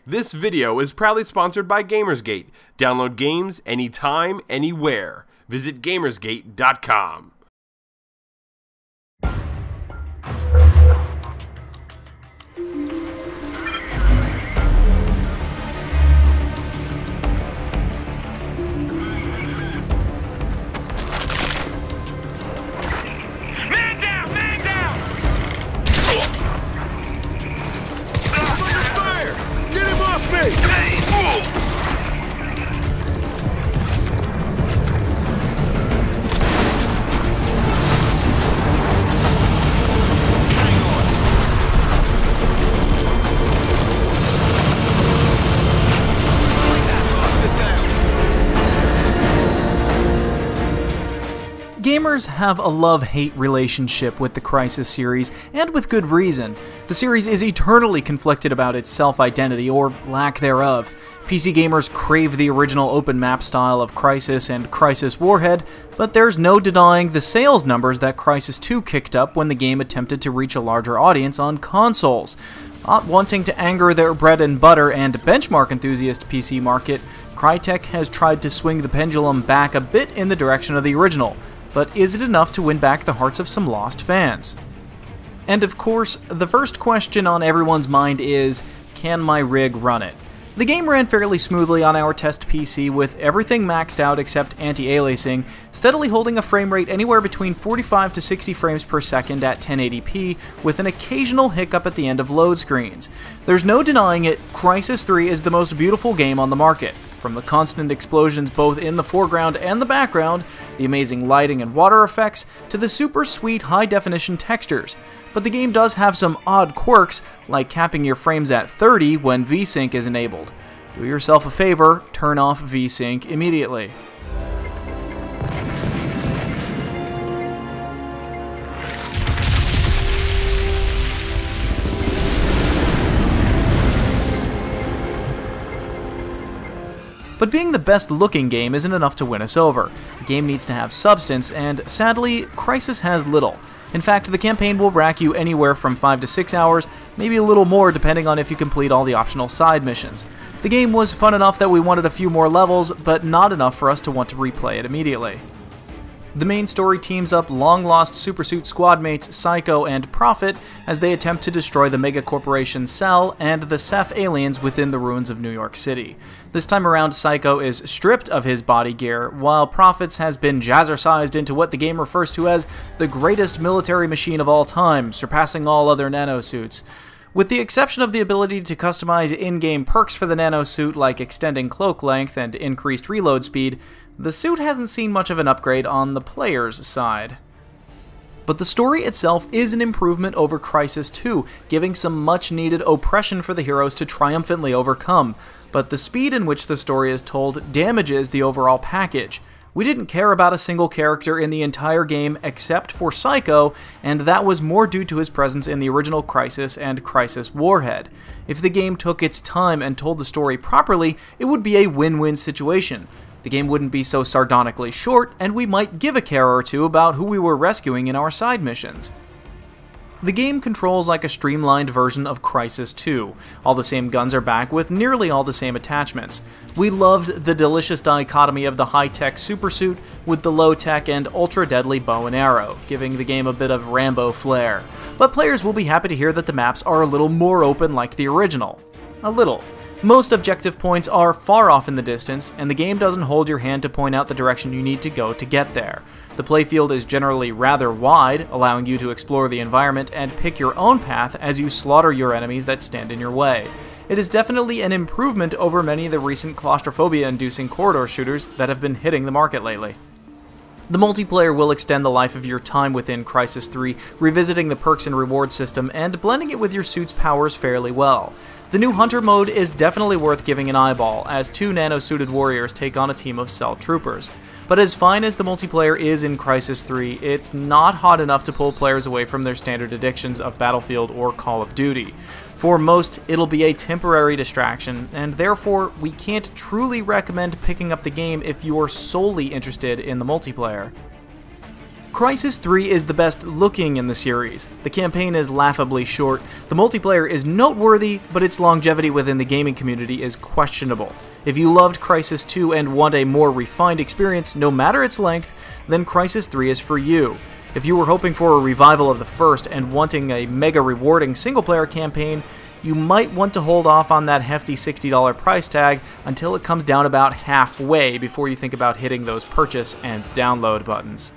This video is proudly sponsored by Gamersgate. Download games anytime, anywhere. Visit Gamersgate.com. Gamers have a love-hate relationship with the Crysis series, and with good reason. The series is eternally conflicted about its self-identity, or lack thereof. PC gamers crave the original open map style of Crysis and Crysis Warhead, but there's no denying the sales numbers that Crysis 2 kicked up when the game attempted to reach a larger audience on consoles. Not wanting to anger their bread and butter and benchmark enthusiast PC market, Crytek has tried to swing the pendulum back a bit in the direction of the original. But is it enough to win back the hearts of some lost fans? And of course, the first question on everyone's mind is, can my rig run it? The game ran fairly smoothly on our test PC with everything maxed out except anti-aliasing, steadily holding a frame rate anywhere between 45 to 60 frames per second at 1080p, with an occasional hiccup at the end of load screens. There's no denying it, Crysis 3 is the most beautiful game on the market. From the constant explosions both in the foreground and the background, the amazing lighting and water effects, to the super sweet high-definition textures. But the game does have some odd quirks, like capping your frames at 30 when VSync is enabled. Do yourself a favor, turn off VSync immediately. But being the best looking game isn't enough to win us over. The game needs to have substance, and sadly, Crysis has little. In fact, the campaign will rack you anywhere from 5 to 6 hours, maybe a little more depending on if you complete all the optional side missions. The game was fun enough that we wanted a few more levels, but not enough for us to want to replay it immediately. The main story teams up long-lost Supersuit squad mates Psycho and Prophet as they attempt to destroy the mega-corporation Cell and the Ceph aliens within the ruins of New York City. This time around, Psycho is stripped of his body gear, while Prophet's has been jazzercised into what the game refers to as the greatest military machine of all time, surpassing all other nanosuits. With the exception of the ability to customize in-game perks for the nanosuit like extending cloak length and increased reload speed, the suit hasn't seen much of an upgrade on the player's side. But the story itself is an improvement over Crysis 2, giving some much-needed oppression for the heroes to triumphantly overcome. But the speed in which the story is told damages the overall package. We didn't care about a single character in the entire game except for Psycho, and that was more due to his presence in the original Crysis and Crysis Warhead. If the game took its time and told the story properly, it would be a win-win situation. The game wouldn't be so sardonically short, and we might give a care or two about who we were rescuing in our side missions. The game controls like a streamlined version of Crysis 2. All the same guns are back with nearly all the same attachments. We loved the delicious dichotomy of the high-tech supersuit with the low-tech and ultra-deadly bow and arrow, giving the game a bit of Rambo flair. But players will be happy to hear that the maps are a little more open like the original. A little. Most objective points are far off in the distance, and the game doesn't hold your hand to point out the direction you need to go to get there. The playfield is generally rather wide, allowing you to explore the environment and pick your own path as you slaughter your enemies that stand in your way. It is definitely an improvement over many of the recent claustrophobia-inducing corridor shooters that have been hitting the market lately. The multiplayer will extend the life of your time within Crysis 3, revisiting the perks and reward system and blending it with your suit's powers fairly well. The new Hunter mode is definitely worth giving an eyeball, as 2 nano-suited warriors take on a team of Cell troopers. But as fine as the multiplayer is in Crysis 3, it's not hot enough to pull players away from their standard addictions of Battlefield or Call of Duty. For most, it'll be a temporary distraction, and therefore we can't truly recommend picking up the game if you're solely interested in the multiplayer. Crysis 3 is the best looking in the series. The campaign is laughably short, the multiplayer is noteworthy, but its longevity within the gaming community is questionable. If you loved Crysis 2 and want a more refined experience, no matter its length, then Crysis 3 is for you. If you were hoping for a revival of the first and wanting a mega rewarding single-player campaign, you might want to hold off on that hefty $60 price tag until it comes down about halfway before you think about hitting those purchase and download buttons.